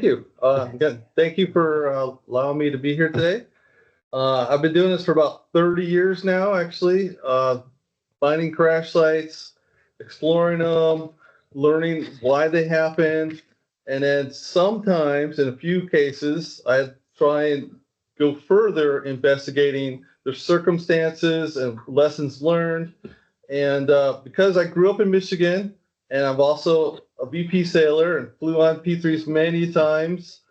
you. Again, thank you for allowing me to be here today. I've been doing this for about 30 years now, actually, finding crash sites, exploring them, learning why they happen, and then sometimes, in a few cases, I try and go further investigating the circumstances and lessons learned. And because I grew up in Michigan, and I'm also a VP sailor and flew on P3s many times,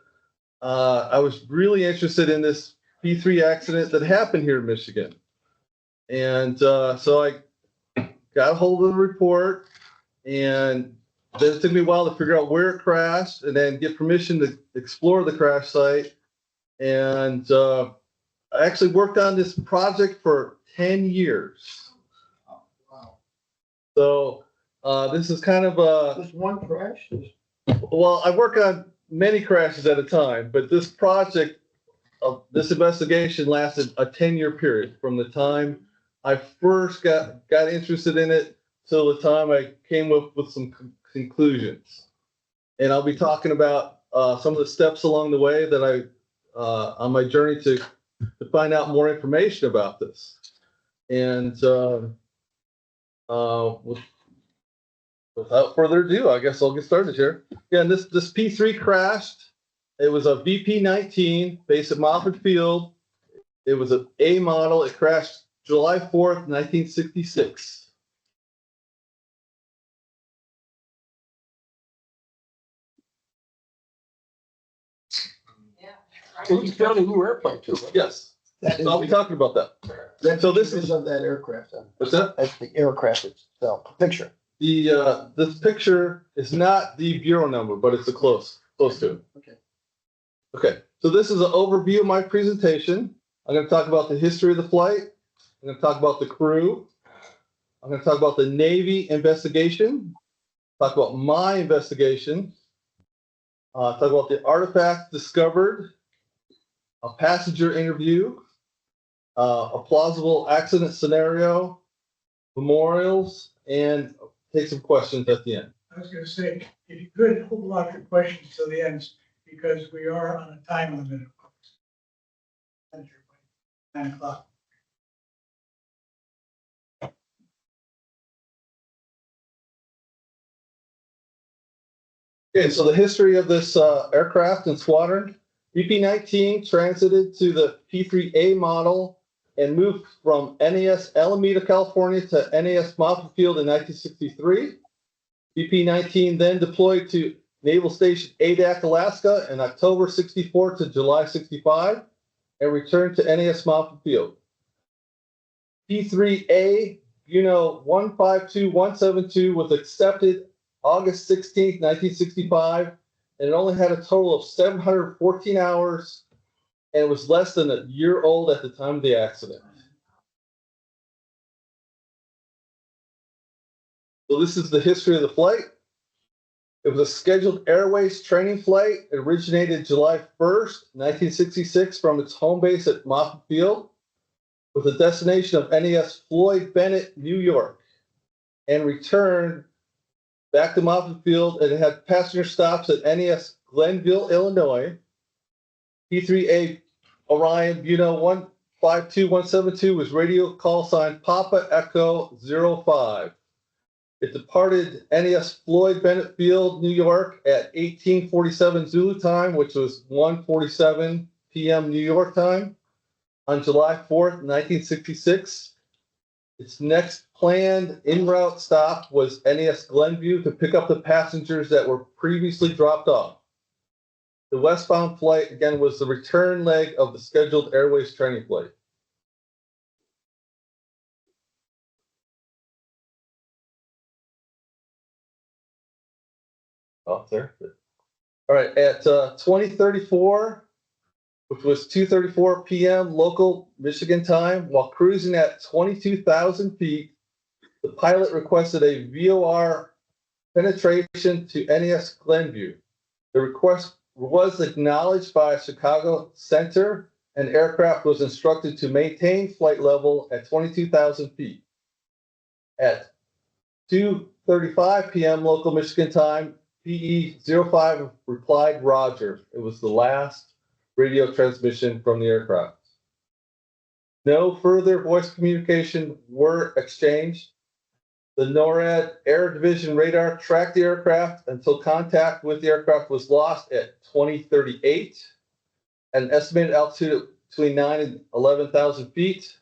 I was really interested in this P3 accident that happened here in Michigan. And so I got a hold of the report, and then it took me a while to figure out where it crashed and then get permission to explore the crash site. And I actually worked on this project for 10 years. Wow. So this is kind of a. Just one crash? Well, I work on many crashes at a time, but this project, this investigation lasted a 10-year period from the time I first got interested in it till the time I came up with some conclusions. And I'll be talking about some of the steps along the way that on my journey to find out more information about this. And without further ado, I guess I'll get started here. Yeah, and this P3 crashed. It was a VP-19 based at Moffett Field. It was an A model. It crashed July 4th, 1966. Well, you found a new airplane too, right? Yes. So I'll be talking about that. So this is of that aircraft. What's that? That's the aircraft itself. Picture. This picture is not the bureau number, but it's close to it. Okay. Okay. So this is an overview of my presentation. I'm going to talk about the history of the flight. I'm going to talk about the crew. I'm going to talk about the Navy investigation. Talk about my investigation. Talk about the artifacts discovered. A passenger interview. A plausible accident scenario. Memorials, and take some questions at the end. I was going to say, if you could hold off your questions till the end, because we are on a time limit, of course. 9 o'clock. Okay, so the history of this aircraft and squadron. VP-19 transited to the P3A model and moved from NAS Alameda, California to NAS Moffett Field in 1963. VP-19 then deployed to Naval Station Adak, Alaska in October 64 to July 65 and returned to NAS Moffett Field. P3A, 152172 was accepted August 16, 1965, and it only had a total of 714 hours, and it was less than a year old at the time of the accident. So this is the history of the flight. It was a scheduled airways training flight. It originated July 1st, 1966 from its home base at Moffett Field with a destination of NAS Floyd Bennett, New York, and returned back to Moffett Field, and it had passenger stops at NAS Glenville, Illinois. P3A Orion, 152172 was radio call sign Papa Echo 05. It departed NAS Floyd Bennett Field, New York at 1847 Zulu time, which was 1:47 p.m. New York time on July 4th, 1966. Its next planned en route stop was NAS Glenview to pick up the passengers that were previously dropped off. The westbound flight, again, was the return leg of the scheduled airways training flight. Oh, there. All right, at 2034, which was 2:34 p.m. local Michigan time, while cruising at 22,000 feet, the pilot requested a VOR penetration to NAS Glenview. The request was acknowledged by Chicago Center, and aircraft was instructed to maintain flight level at 22,000 feet. At 2:35 p.m. local Michigan time, PE-05 replied Roger. It was the last radio transmission from the aircraft. No further voice communication were exchanged. The NORAD Air Division radar tracked the aircraft until contact with the aircraft was lost at 2038 at an estimated altitude between 9 and 11,000 feet.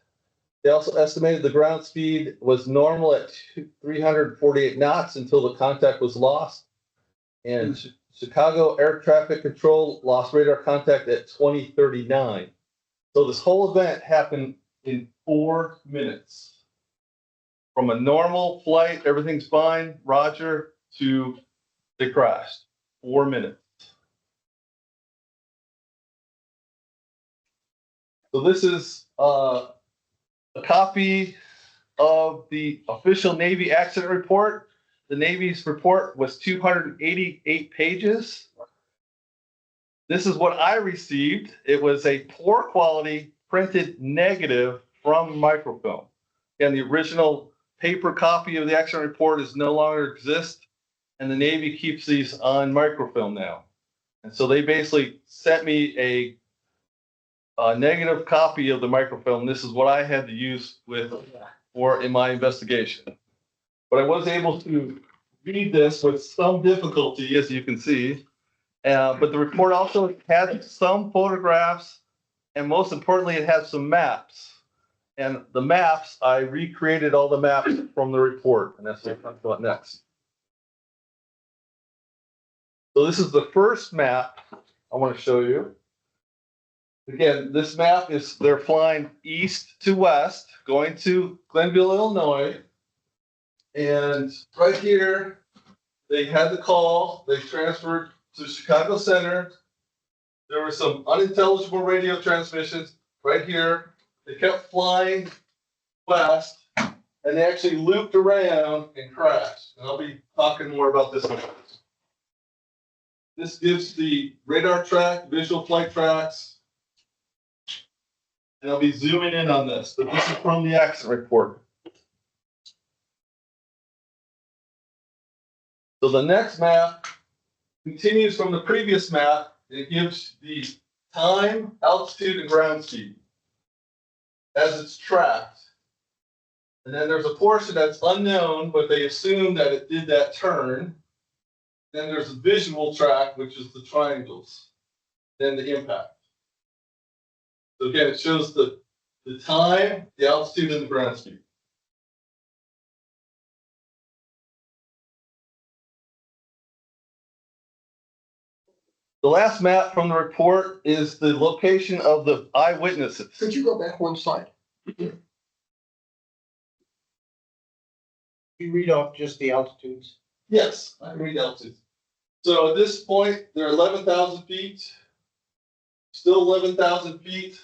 They also estimated the ground speed was normal at 348 knots until the contact was lost. And Chicago Air Traffic Control lost radar contact at 2039. So this whole event happened in 4 minutes. From a normal flight, everything's fine, Roger, to they crashed. 4 minutes. So this is a copy of the official Navy accident report. The Navy's report was 288 pages. This is what I received. It was a poor quality printed negative from microfilm. And the original paper copy of the accident report is no longer exist, and the Navy keeps these on microfilm now. And so they basically sent me a negative copy of the microfilm. This is what I had to use in my investigation. But I was able to read this with some difficulty, as you can see. But the report also had some photographs, and most importantly, it had some maps. And the maps, I recreated all the maps from the report, and that's what I'll talk about next. So this is the first map I want to show you. Again, this map is they're flying east to west, going to Glenville, Illinois. And right here, they had the call. They transferred to Chicago Center. There were some unintelligible radio transmissions right here. They kept flying west, and they actually looped around and crashed. And I'll be talking more about this one. This gives the radar track, visual flight tracks. And I'll be zooming in on this, but this is from the accident report. So the next map continues from the previous map. It gives the time, altitude, and ground speed as it's tracked. And then there's a portion that's unknown, but they assume that it did that turn. Then there's a visual track, which is the triangles, then the impact. So again, it shows the time, the altitude, and the ground speed. The last map from the report is the location of the eyewitnesses. Could you go back one slide? You read off just the altitudes. Yes, I can read altitude. So at this point, they're 11,000 feet. Still 11,000 feet.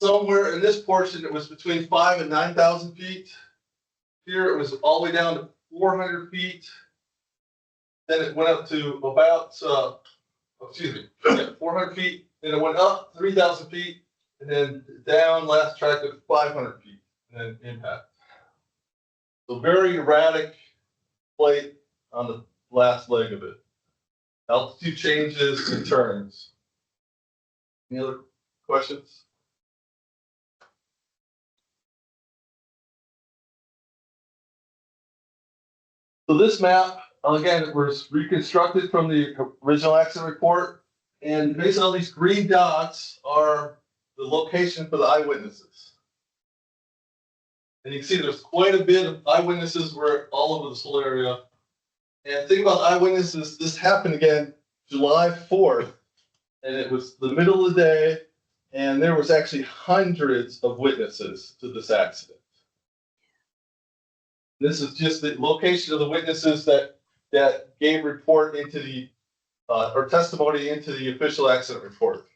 Somewhere in this portion, it was between 5,000 and 9,000 feet. Here, it was all the way down to 400 feet. Then it went up to about, 400 feet. Then it went up 3,000 feet, and then down last track at 500 feet, and then impact. So very erratic flight on the last leg of it. Altitude changes and turns. Any other questions? So this map, again, was reconstructed from the original accident report. And basically all these green dots are the location for the eyewitnesses. And you can see there's quite a bit of eyewitnesses were all over this whole area. And think about eyewitnesses, this happened again July 4th, and it was the middle of the day, and there was actually hundreds of witnesses to this accident. This is just the location of the witnesses that gave report into the, or testimony into the official accident report.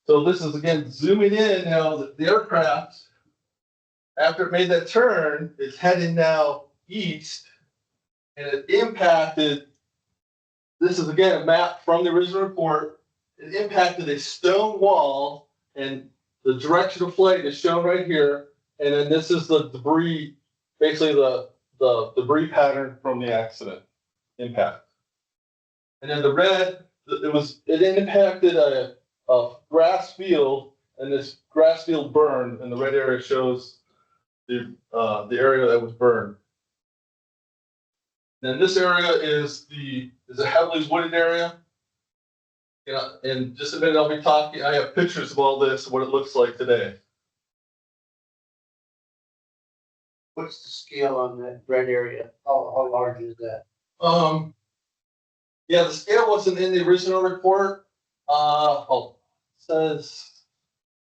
So this is again zooming in now. The aircraft, after it made that turn, is heading now east, and it impacted. This is again a map from the original report. It impacted a stone wall, and the direction of flight is shown right here, and then this is the debris, basically the debris pattern from the accident impact. And then the red, it impacted a grass field, and this grass field burned, and the red area shows the area that was burned. Then this area is a heavily wooded area. Yeah, in just a minute I'll be talking. I have pictures of all this, what it looks like today. What's the scale on that red area? How large is that? Yeah, the scale wasn't in the original report. It says,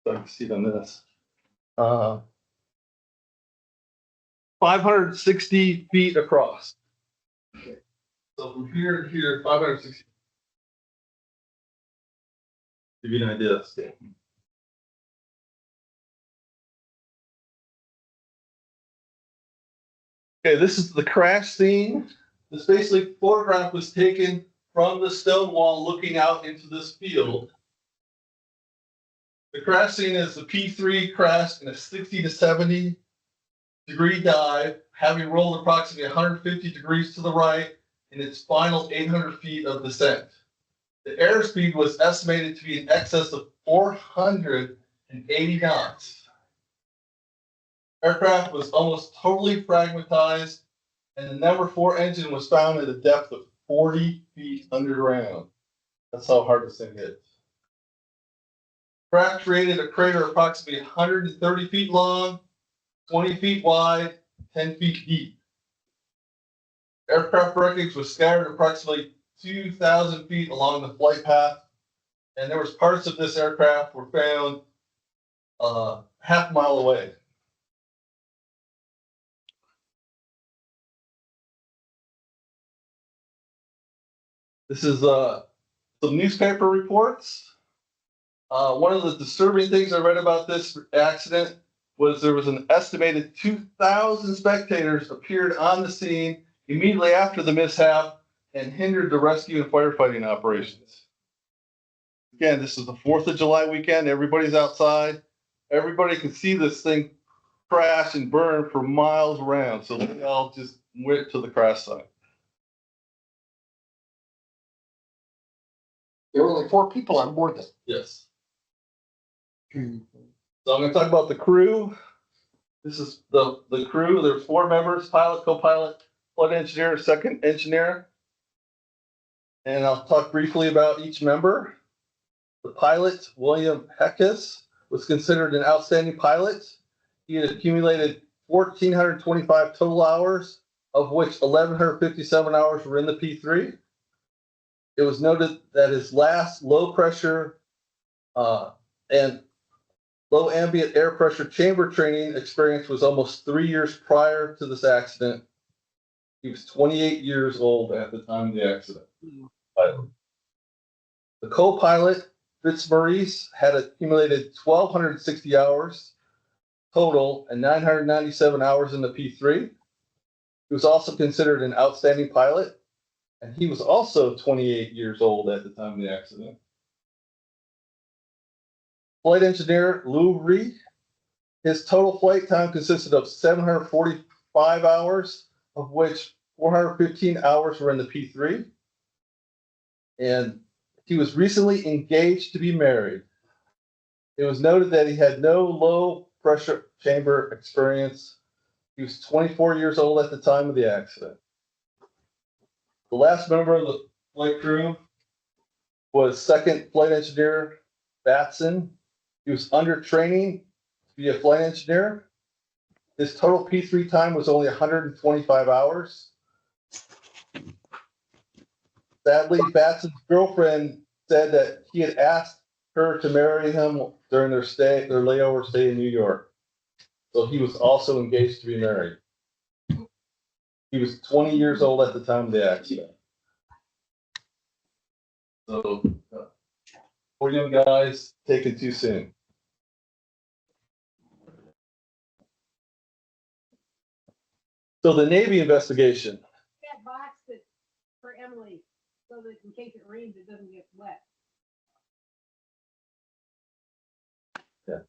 so I can see it on this. 560 feet across. So from here to here, 560. Give you an idea of the scale. Okay, this is the crash scene. This basically photograph was taken from the stone wall looking out into this field. The crash scene is the P3 crashed in a 60 to 70 degree dive, having rolled approximately 150 degrees to the right in its final 800 feet of descent. The airspeed was estimated to be in excess of 480 knots. Aircraft was almost totally fragmentized, and the number 4 engine was found at a depth of 40 feet underground. That's how hard this thing is. Crash created a crater approximately 130 feet long, 20 feet wide, 10 feet deep. Aircraft wreckage was scattered approximately 2,000 feet along the flight path, and there was parts of this aircraft were found half a mile away. This is some newspaper reports. One of the disturbing things I read about this accident was there was an estimated 2,000 spectators appeared on the scene immediately after the mishap and hindered the rescue and firefighting operations. Again, this is the 4th of July weekend. Everybody's outside. Everybody can see this thing crash and burn for miles around. So they all just went to the crash site. There were only 4 people on board then. Yes. So I'm going to talk about the crew. This is the crew. There's 4 members: pilot, co-pilot, flight engineer, second engineer. And I'll talk briefly about each member. The pilot, William Heckes, was considered an outstanding pilot. He had accumulated 1,425 total hours, of which 1,157 hours were in the P3. It was noted that his last low pressure and low ambient air pressure chamber training experience was almost 3 years prior to this accident. He was 28 years old at the time of the accident. The co-pilot, Fitzmaurice, had accumulated 1,260 hours total and 997 hours in the P3. He was also considered an outstanding pilot, and he was also 28 years old at the time of the accident. Flight engineer Lou Reed, his total flight time consisted of 745 hours, of which 415 hours were in the P3. And he was recently engaged to be married. It was noted that he had no low pressure chamber experience. He was 24 years old at the time of the accident. The last member of the flight crew was second flight engineer Batson. He was under training to be a flight engineer. His total P3 time was only 125 hours. Sadly, Batson's girlfriend said that he had asked her to marry him during their layover stay in New York. So he was also engaged to be married. He was 20 years old at the time of the accident. So, 4 young guys taken too soon. So the Navy investigation. That box that for Emily, so that in case it rains, it doesn't get wet. Yeah.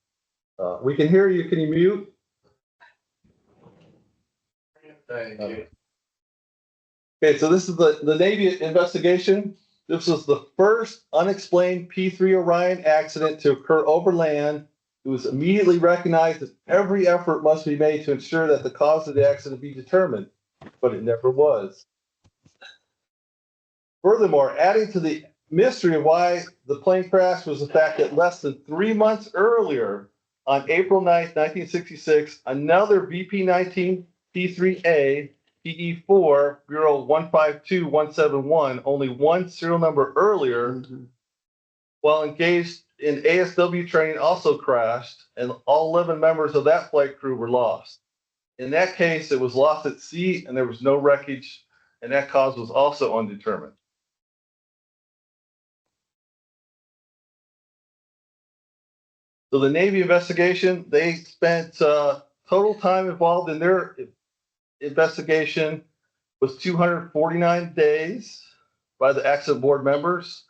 We can hear you. Can you mute? Thank you. Okay, so this is the Navy investigation. This was the first unexplained P-3 Orion accident to occur over land. It was immediately recognized that every effort must be made to ensure that the cause of the accident be determined, but it never was. Furthermore, adding to the mystery of why the plane crashed was the fact that less than 3 months earlier, on April 9th, 1966, another VP-19 P-3A PE4 Bureau 152171, only one serial number earlier, while engaged in ASW training, also crashed, and all 11 members of that flight crew were lost. In that case, it was lost at sea and there was no wreckage, and that cause was also undetermined. So the Navy investigation, they spent total time involved in their investigation was 249 days by the accident board members.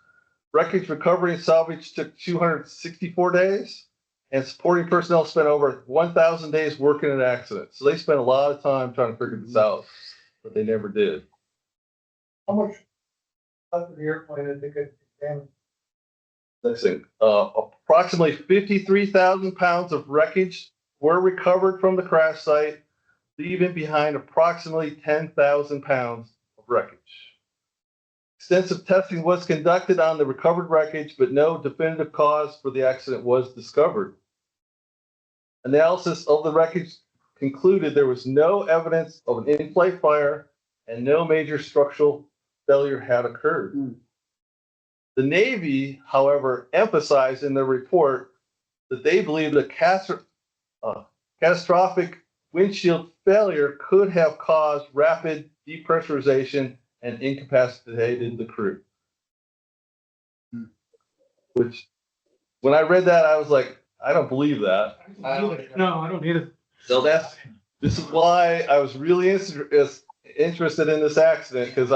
Wreckage recovery and salvage took 264 days, and supporting personnel spent over 1,000 days working an accident. So they spent a lot of time trying to figure this out, but they never did. How much left of the airplane did they get damaged? Next thing, approximately 53,000 pounds of wreckage were recovered from the crash site, leaving behind approximately 10,000 pounds of wreckage. Extensive testing was conducted on the recovered wreckage, but no definitive cause for the accident was discovered. Analysis of the wreckage concluded there was no evidence of an in-flight fire and no major structural failure had occurred. The Navy, however, emphasized in their report that they believe the catastrophic windshield failure could have caused rapid depressurization and incapacitated the crew. Which, when I read that, I was like, I don't believe that. No, I don't either. So this is why I was really interested in this accident, because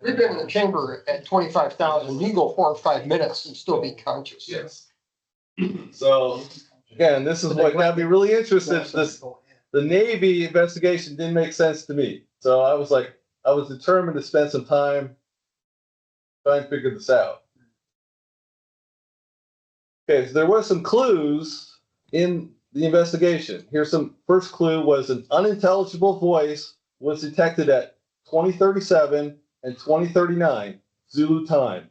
We've been in the chamber at 25,000. You can go 4 or 5 minutes and still be conscious. Yes. So again, this is what got me really interested. The Navy investigation didn't make sense to me. So I was like, I was determined to spend some time trying to figure this out. Okay, so there were some clues in the investigation. Here's some. First clue was an unintelligible voice was detected at 2037 and 2039 Zulu time.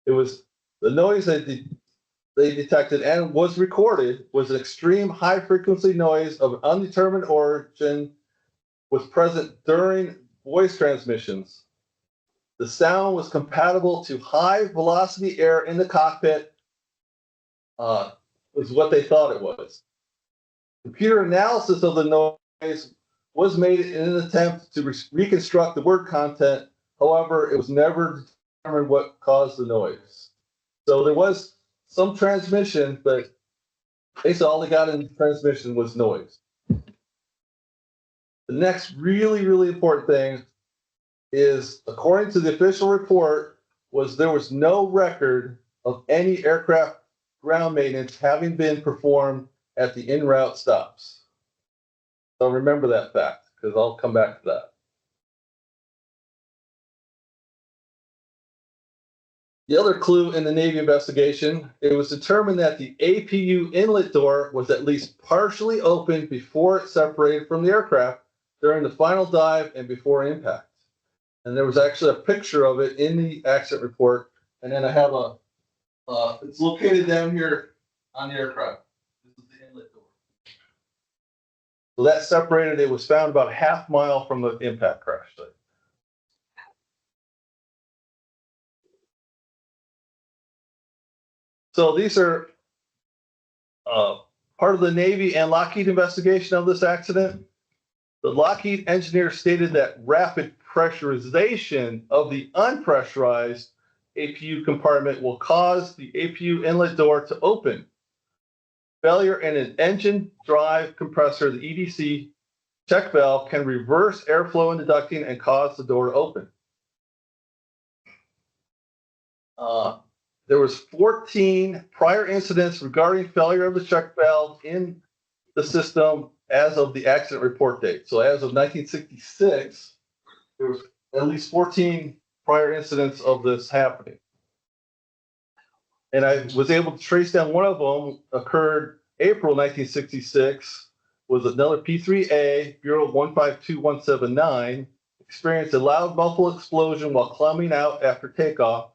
It was the noise that they detected and was recorded was an extreme high frequency noise of undetermined origin, was present during voice transmissions. The sound was compatible to high velocity air in the cockpit, was what they thought it was. Computer analysis of the noise was made in an attempt to reconstruct the word content. However, it was never determined what caused the noise. So there was some transmission, but basically all they got in the transmission was noise. The next really, really important thing is, according to the official report, was there was no record of any aircraft ground maintenance having been performed at the en route stops. So remember that fact, because I'll come back to that. The other clue in the Navy investigation, it was determined that the APU inlet door was at least partially open before it separated from the aircraft during the final dive and before impact. And there was actually a picture of it in the accident report. And then I have it's located down here on the aircraft. This is the inlet door. So that separated, it was found about a half mile from the impact crash site. So these are part of the Navy and Lockheed investigation of this accident. The Lockheed engineer stated that rapid pressurization of the unpressurized APU compartment will cause the APU inlet door to open. Failure in an engine drive compressor, the EDC check valve, can reverse airflow into ducting and cause the door to open. there was 14 prior incidents regarding failure of the check valve in the system as of the accident report date. So as of 1966, there was at least 14 prior incidents of this happening. And I was able to trace down one of them occurred April 1966, was another P3A, Bureau 152179, experienced a loud muffled explosion while climbing out after takeoff.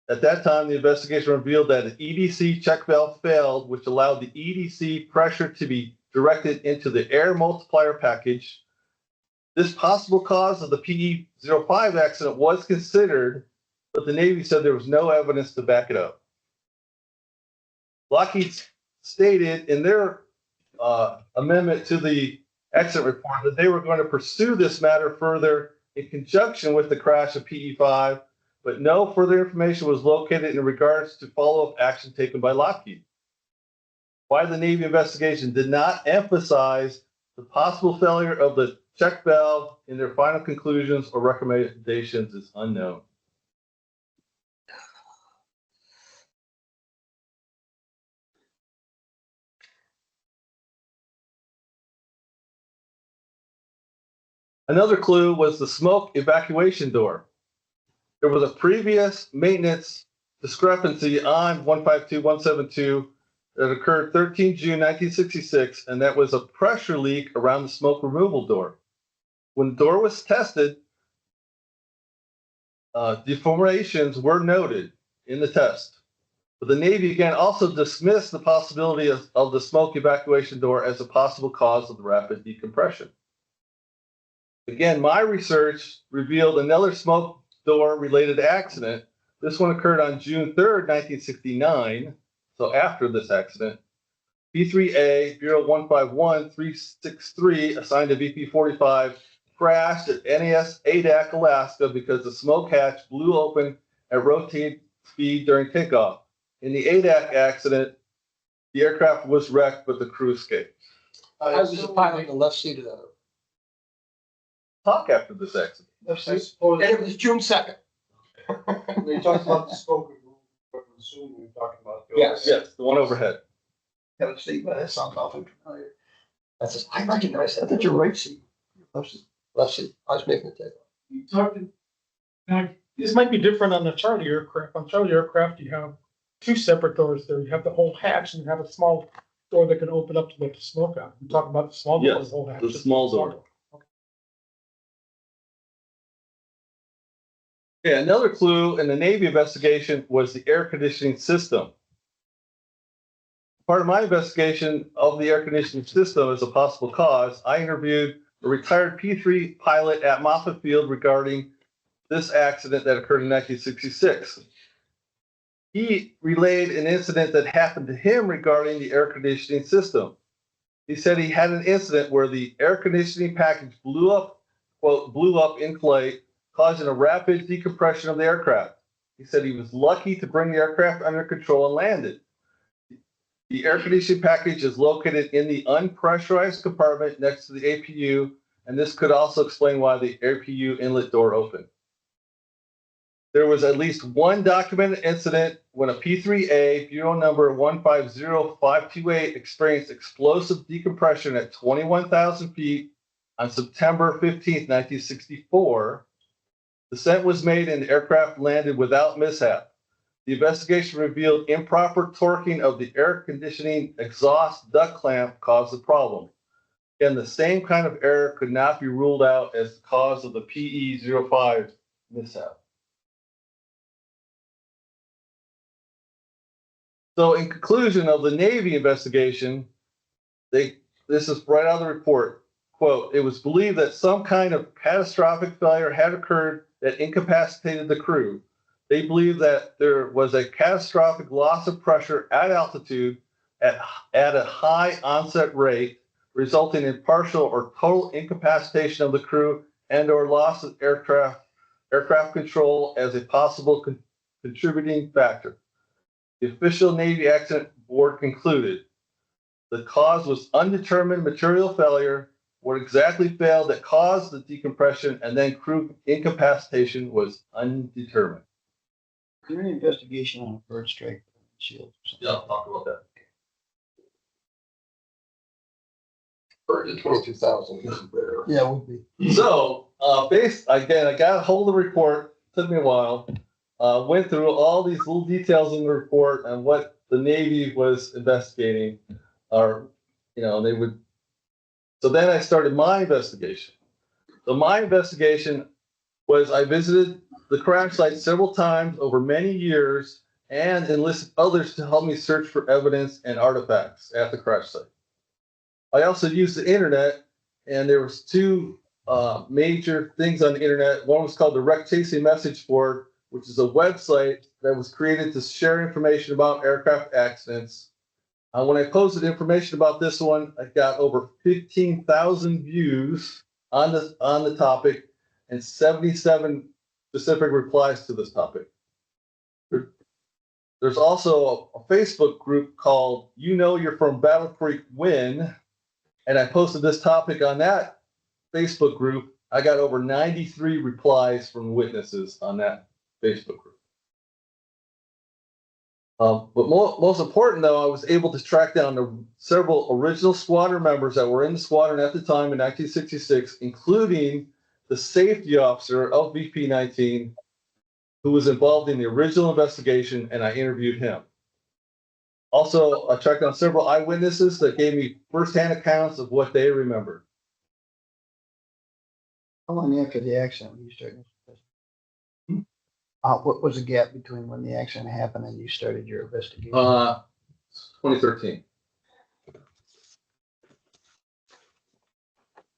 At that time, the investigation revealed that an EDC check valve failed, which allowed the EDC pressure to be directed into the air multiplier package. This possible cause of the PE05 accident was considered, but the Navy said there was no evidence to back it up. Lockheed stated in their amendment to the accident report that they were going to pursue this matter further in conjunction with the crash of PE5, but no further information was located in regards to follow-up action taken by Lockheed. Why the Navy investigation did not emphasize the possible failure of the check valve in their final conclusions or recommendations is unknown. Another clue was the smoke evacuation door. There was a previous maintenance discrepancy on 152172 that occurred 13 June 1966, and that was a pressure leak around the smoke removal door. When the door was tested, deformations were noted in the test, but the Navy again also dismissed the possibility of the smoke evacuation door as a possible cause of the rapid decompression. Again, my research revealed another smoke door related accident. This one occurred on June 3rd, 1969, so after this accident. P3A, Bureau 151363, assigned to VP45, crashed at NAS Adak, Alaska, because the smoke hatch blew open at rotate speed during takeoff. In the Adak accident, the aircraft was wrecked, but the crew escaped. I was a pilot in the left seat of that. Talk after this accident. I suppose, And it was June 2nd. when you talked about the smoke, I'm assuming you're talking about. Yes. Yes, the one overhead. Have a seat, but that sounds awfully familiar. That's just, I recognize that. That's your right seat. Left seat. Left seat. I was making the takeoff. You talked, now, this might be different on the Charlie aircraft. On Charlie aircraft, you have two separate doors there. You have the whole hatch and you have a small door that can open up to let the smoke out. You talk about the small door, Yes, the whole hatch. the small door. Okay, another clue in the Navy investigation was the air conditioning system. Part of my investigation of the air conditioning system as a possible cause, I interviewed a retired P3 pilot at Moffett Field regarding this accident that occurred in 1966. He relayed an incident that happened to him regarding the air conditioning system. He said he had an incident where the air conditioning package blew up, quote, blew up in flight, causing a rapid decompression of the aircraft. He said he was lucky to bring the aircraft under control and land it. The air conditioning package is located in the unpressurized compartment next to the APU, and this could also explain why the APU inlet door opened. There was at least one documented incident when a P3A, Bureau number 150528, experienced explosive decompression at 21,000 feet on September 15, 1964. Descent was made and the aircraft landed without mishap. The investigation revealed improper torquing of the air conditioning exhaust duct clamp caused the problem. Again, the same kind of error could not be ruled out as the cause of the PE05 mishap. So in conclusion of the Navy investigation, this is right out of the report, quote, it was believed that some kind of catastrophic failure had occurred that incapacitated the crew. They believe that there was a catastrophic loss of pressure at altitude at a high onset rate, resulting in partial or total incapacitation of the crew and or loss of aircraft control as a possible contributing factor. The official Navy accident board concluded the cause was undetermined material failure. What exactly failed that caused the decompression and then crew incapacitation was undetermined. there any investigation on a bird strike shield? Or something? Yeah, I'll talk about that. Bird at 22,000. Yeah, it would be. So, I got a hold of the report, took me a while. Went through all these little details in the report and what the Navy was investigating, or, they would. So then I started my investigation. So my investigation was I visited the crash site several times over many years and enlisted others to help me search for evidence and artifacts at the crash site. I also used the internet, and there was two major things on the internet. One was called the Wreck Chasing Message Board, which is a website that was created to share information about aircraft accidents. When I posted information about this one, I got over 15,000 views on the topic and 77 specific replies to this topic. There's also a Facebook group called You Know You're from Battle Creek Win, and I posted this topic on that Facebook group. I got over 93 replies from witnesses on that Facebook group. But most important, though, I was able to track down several original squadron members that were in the squadron at the time in 1966, including the safety officer of VP-19, who was involved in the original investigation, and I interviewed him. Also, I tracked down several eyewitnesses that gave me firsthand accounts of what they remembered. How long after the accident when you started? What was the gap between when the accident happened and you started your investigation? 2013.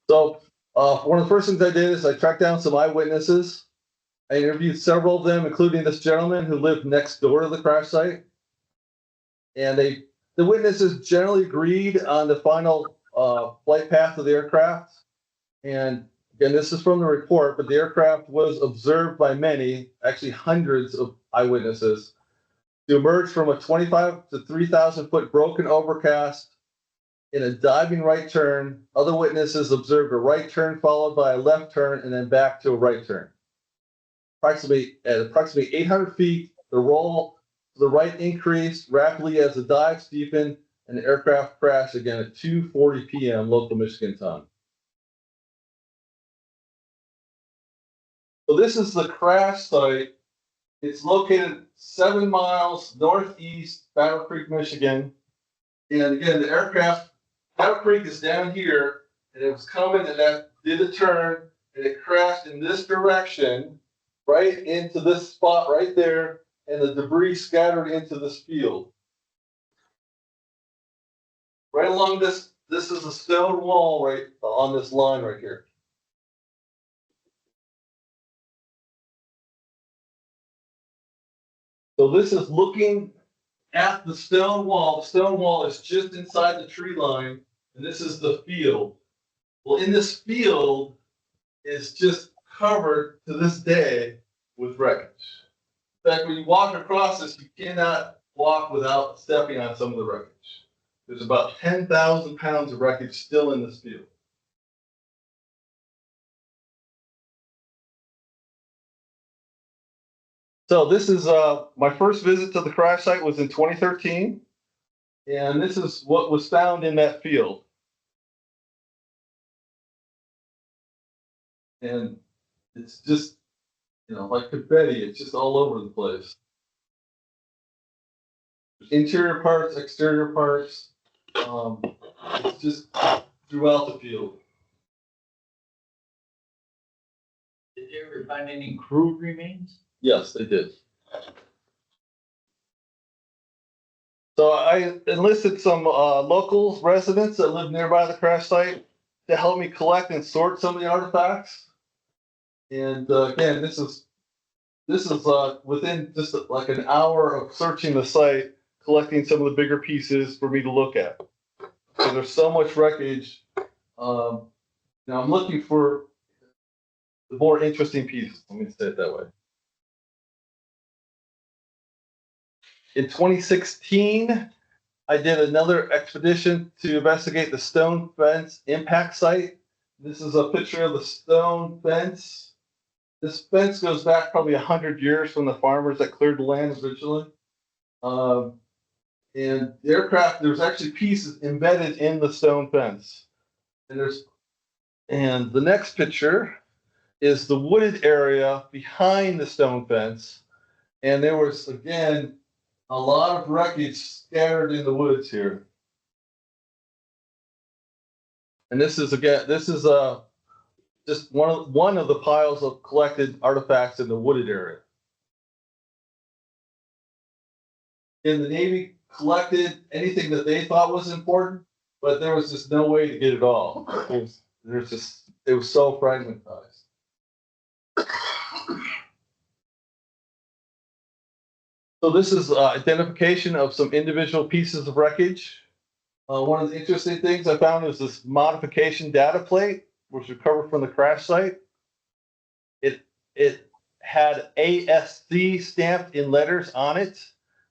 So one of the first things I did is I tracked down some eyewitnesses. I interviewed several of them, including this gentleman who lived next door to the crash site. And the witnesses generally agreed on the final flight path of the aircraft. And again, this is from the report, but the aircraft was observed by many, actually hundreds of eyewitnesses, to emerge from a 25 to 3,000 foot broken overcast in a diving right turn. Other witnesses observed a right turn followed by a left turn and then back to a right turn. At approximately 800 feet, the roll to the right increased rapidly as the dive steepened, and the aircraft crashed again at 2:40 p.m. local Michigan time. So this is the crash site. It's located 7 miles northeast Battle Creek, Michigan. And again, the aircraft, Battle Creek is down here, and it was coming and that did a turn, and it crashed in this direction, right into this spot right there, and the debris scattered into this field. Right along this is a stone wall right on this line right here. So this is looking at the stone wall. The stone wall is just inside the tree line, and this is the field. Well, in this field is just covered to this day with wreckage. In fact, when you walk across this, you cannot walk without stepping on some of the wreckage. There's about 10,000 pounds of wreckage still in this field. So this is my first visit to the crash site was in 2013, and this is what was found in that field. And it's just, like confetti, it's just all over the place. Interior parts, exterior parts, it's just throughout the field. Did you ever find any crew remains? Yes, they did. So I enlisted some local residents that live nearby the crash site to help me collect and sort some of the artifacts. And again, this is within just like an hour of searching the site, collecting some of the bigger pieces for me to look at. So there's so much wreckage. Now I'm looking for the more interesting pieces. Let me say it that way. In 2016, I did another expedition to investigate the stone fence impact site. This is a picture of the stone fence. This fence goes back probably 100 years from the farmers that cleared the land originally. Um, and the aircraft, there's actually pieces embedded in the stone fence. And the next picture is the wooded area behind the stone fence. And there was, again, a lot of wreckage scattered in the woods here. And this is just one of the piles of collected artifacts in the wooded area. And the Navy collected anything that they thought was important, but there was just no way to get it all. It was so fragmentized. So this is identification of some individual pieces of wreckage. One of the interesting things I found is this modification data plate, which was recovered from the crash site. It had ASC stamped in letters on it.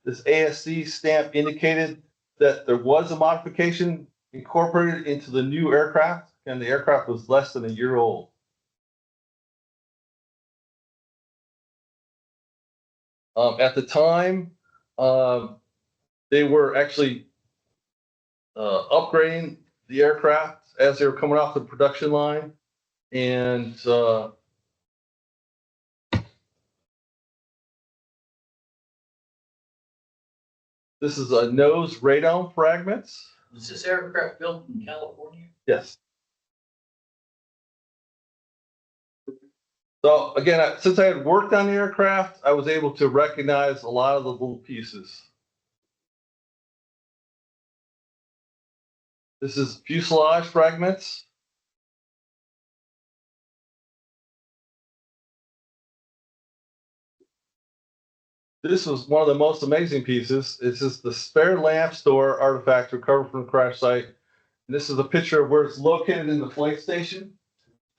This ASC stamp indicated that there was a modification incorporated into the new aircraft, and the aircraft was less than a year old. At the time, they were actually upgrading the aircraft as they were coming off the production line, and this is a nose radome fragments. Was this aircraft built in California? Yes. So again, since I had worked on the aircraft, I was able to recognize a lot of the little pieces. This is fuselage fragments. This was one of the most amazing pieces. This is the spare lamp store artifact recovered from the crash site. And this is a picture of where it's located in the flight station.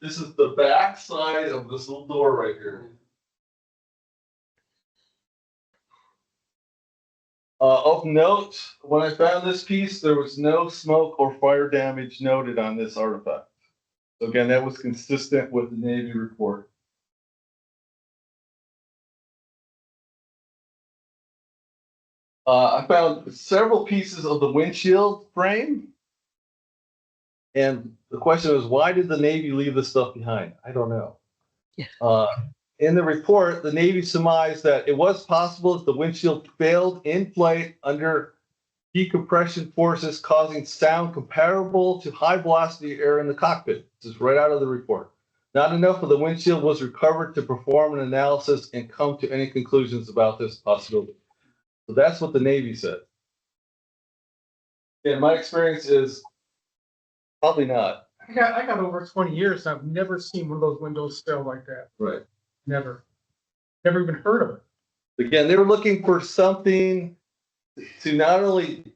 This is the back side of this little door right here. Of note, when I found this piece, there was no smoke or fire damage noted on this artifact. So again, that was consistent with the Navy report. I found several pieces of the windshield frame. And the question was, why did the Navy leave this stuff behind? I don't know. In the report, the Navy surmised that it was possible that the windshield failed in flight under decompression forces causing sound comparable to high velocity air in the cockpit. This is right out of the report. Not enough of the windshield was recovered to perform an analysis and come to any conclusions about this possibility. So that's what the Navy said. And my experience is probably not. I got over 20 years. And I've never seen one of those windows fail like that. Right. Never even heard of it. Again, they were looking for something to not only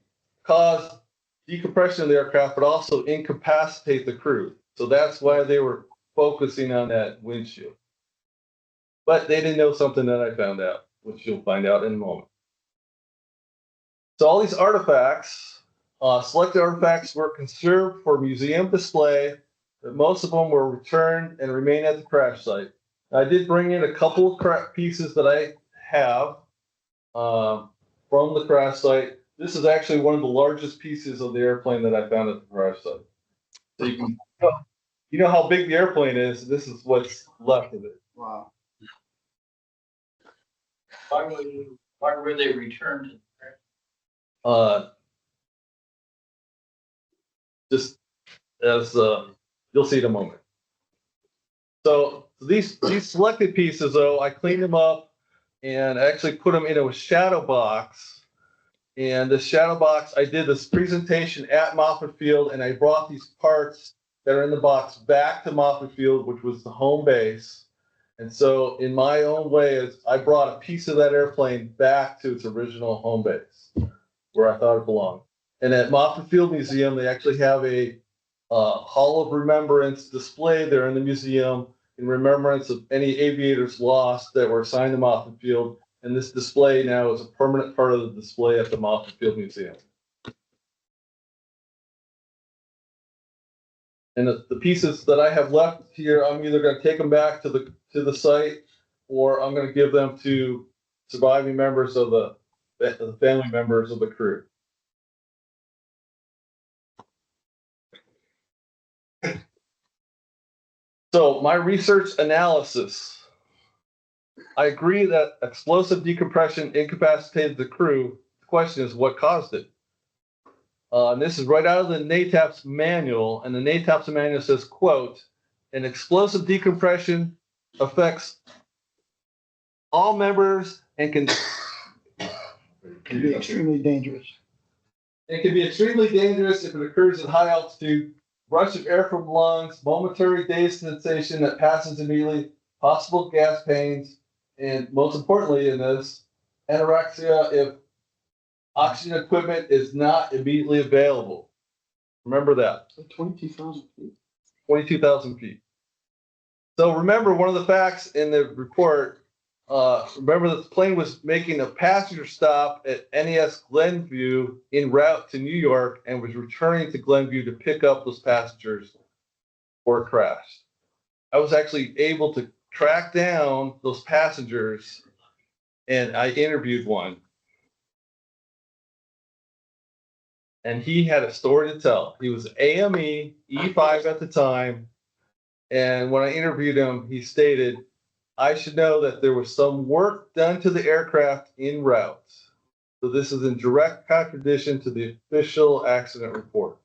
cause decompression of the aircraft, but also incapacitate the crew. So that's why they were focusing on that windshield. But they didn't know something that I found out, which you'll find out in a moment. So all these artifacts, selected artifacts were conserved for museum display, but most of them were returned and remain at the crash site. I did bring in a couple of pieces that I have from the crash site. This is actually one of the largest pieces of the airplane that I found at the crash site. So you know how big the airplane is. This is what's left of it. Wow. Why were they returned? Just as you'll see in a moment. So these selected pieces, though, I cleaned them up and actually put them in a shadow box. And the shadow box, I did this presentation at Moffett Field, and I brought these parts that are in the box back to Moffett Field, which was the home base. And so in my own way, I brought a piece of that airplane back to its original home base, where I thought it belonged. And at Moffett Field Museum, they actually have a Hall of Remembrance display there in the museum in remembrance of any aviators lost that were assigned to Moffett Field. And this display now is a permanent part of the display at the Moffett Field Museum. And the pieces that I have left here, I'm either going to take them back to the site, or I'm going to give them to surviving members of the family members of the crew. So my research analysis, I agree that explosive decompression incapacitated the crew. The question is, what caused it? And this is right out of the NATAP's manual, and the NATAP's manual says, quote, an explosive decompression affects all members and can Be extremely dangerous. It can be extremely dangerous if it occurs at high altitude. Rush of air from lungs, momentary dazed sensation that passes immediately, possible gas pains, and most importantly in this, anorexia if oxygen equipment is not immediately available. Remember that. 22,000 feet. 22,000 feet. So remember, one of the facts in the report, remember that the plane was making a passenger stop at NES Glenview en route to New York and was returning to Glenview to pick up those passengers before it crashed. I was actually able to track down those passengers, and I interviewed one. And he had a story to tell. He was AME E5 at the time. And when I interviewed him, he stated, I should know that there was some work done to the aircraft en route. So this is in direct contradiction to the official accident report.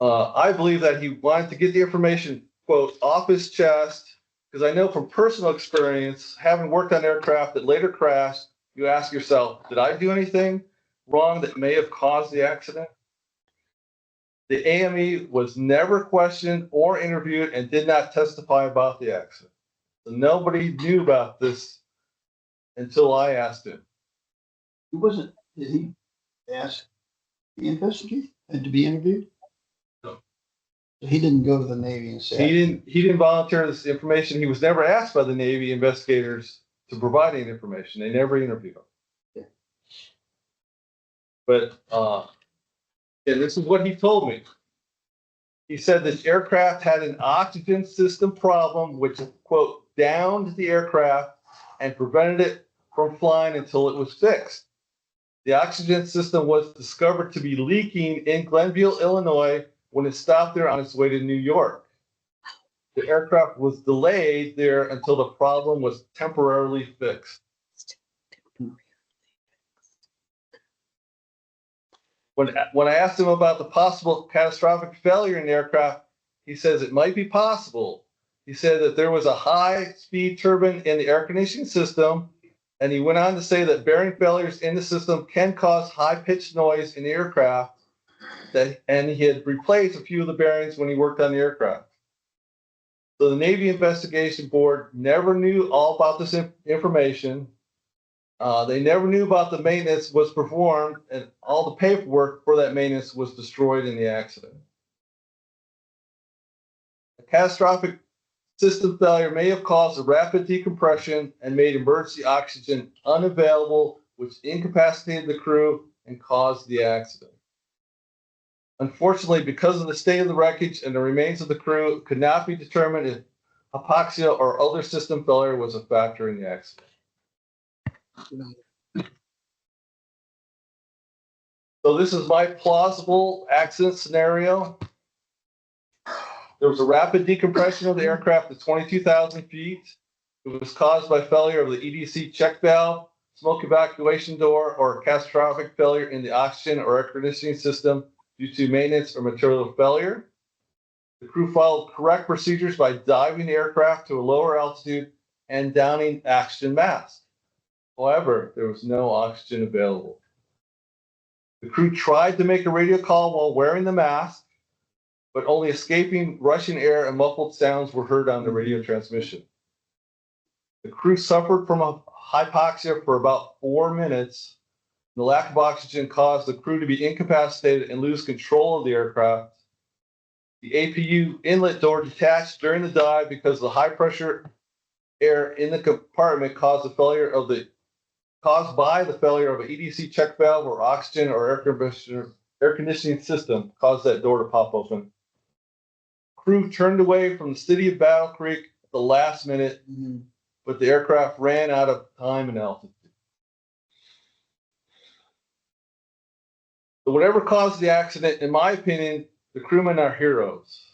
I believe that he wanted to get the information, quote, off his chest, because I know from personal experience, having worked on aircraft that later crashed, you ask yourself, did I do anything wrong that may have caused the accident? The AME was never questioned or interviewed and did not testify about the accident. So nobody knew about this until I asked him. Did he ask the investigate and to be interviewed? No. So he didn't go to the Navy and say. He didn't volunteer this information. He was never asked by the Navy investigators to provide any information. They never interviewed him. Yeah. But and this is what he told me. He said this aircraft had an oxygen system problem, which, quote, downed the aircraft and prevented it from flying until it was fixed. The oxygen system was discovered to be leaking in Glenville, Illinois, when it stopped there on its way to New York. The aircraft was delayed there until the problem was temporarily fixed. When I asked him about the possible catastrophic failure in the aircraft, he says it might be possible. He said that there was a high-speed turbine in the air conditioning system, and he went on to say that bearing failures in the system can cause high-pitched noise in the aircraft, and he had replaced a few of the bearings when he worked on the aircraft. So the Navy Investigation Board never knew all about this information. They never knew about the maintenance was performed, and all the paperwork for that maintenance was destroyed in the accident. A catastrophic system failure may have caused a rapid decompression and made emergency oxygen unavailable, which incapacitated the crew and caused the accident. Unfortunately, because of the state of the wreckage and the remains of the crew, it could not be determined if hypoxia or other system failure was a factor in the accident. So this is my plausible accident scenario. There was a rapid decompression of the aircraft to 22,000 feet. It was caused by failure of the EDC check valve, smoke evacuation door, or a catastrophic failure in the oxygen or air conditioning system due to maintenance or material failure. The crew followed correct procedures by diving the aircraft to a lower altitude and downing oxygen mask. However, there was no oxygen available. The crew tried to make a radio call while wearing the mask, but only escaping rushing air and muffled sounds were heard on the radio transmission. The crew suffered from a hypoxia for about 4 minutes. The lack of oxygen caused the crew to be incapacitated and lose control of the aircraft. The APU inlet door detached during the dive because the high pressure air in the compartment caused by the failure of an EDC check valve or oxygen or air conditioning system caused that door to pop open crew turned away from the city of Battle Creek at the last minute, but the aircraft ran out of time and altitude. So whatever caused the accident, in my opinion, the crewmen are heroes.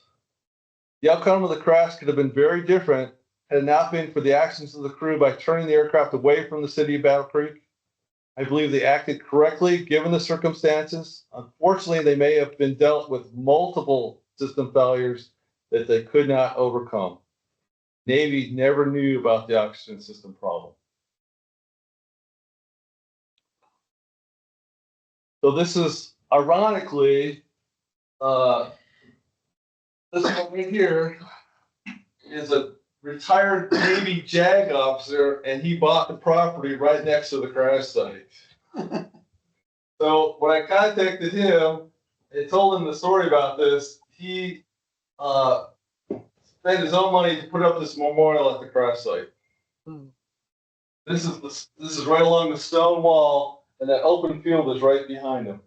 The outcome of the crash could have been very different had it not been for the actions of the crew by turning the aircraft away from the city of Battle Creek. I believe they acted correctly given the circumstances. Unfortunately, they may have been dealt with multiple system failures that they could not overcome. Navy never knew about the oxygen system problem. So this is ironically, this one right here is a retired Navy JAG officer, and he bought the property right next to the crash site. So when I contacted him and told him the story about this, he spent his own money to put up this memorial at the crash site. This is right along the stone wall, and that open field is right behind him.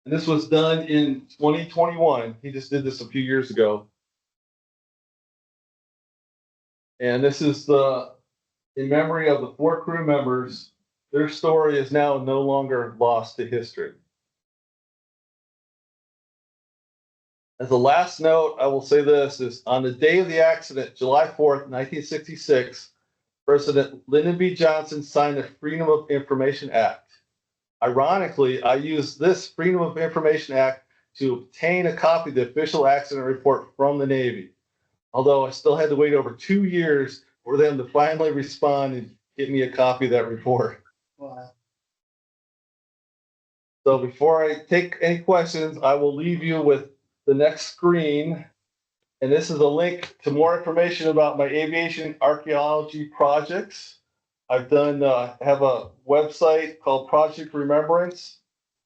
And this was done in 2021. He just did this a few years ago. And this is in memory of the 4 crew members. Their story is now no longer lost to history. As a last note, I will say this is on the day of the accident, July 4th, 1966, President Lyndon B. Johnson signed the Freedom of Information Act. Ironically, I used this Freedom of Information Act to obtain a copy of the official accident report from the Navy. Although I still had to wait over 2 years for them to finally respond and get me a copy of that report. Wow. So before I take any questions, I will leave you with the next screen. And this is a link to more information about my aviation archaeology projects. I've done, have a website called Project Remembrance,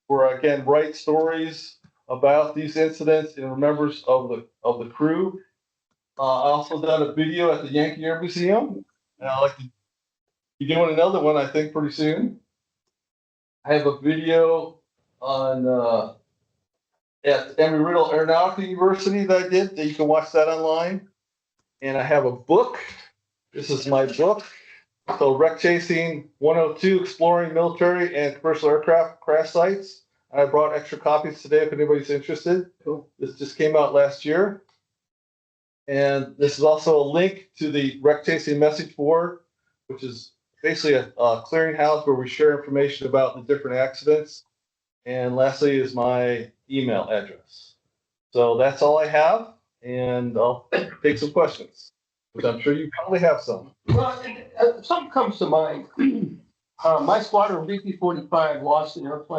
where I can write stories about these incidents in remembrance of the crew. I also done a video at the Yankee Air Museum, and I'd like to be doing another one, I think, pretty soon. I have a video on at Embry-Riddle Aeronautical University that I did, that you can watch that online. And I have a book. This is my book. So Wreck Chasing 102, Exploring Military and Commercial Aircraft Crash Sites. I brought extra copies today if anybody's interested. Cool. This just came out last year. And this is also a link to the Wreck Chasing message board, which is basically a clearinghouse where we share information about the different accidents. And lastly is my email address. So that's all I have, and I'll take some questions, which I'm sure you probably have some. Well, something comes to mind. My squadron, BP-45, lost an airplane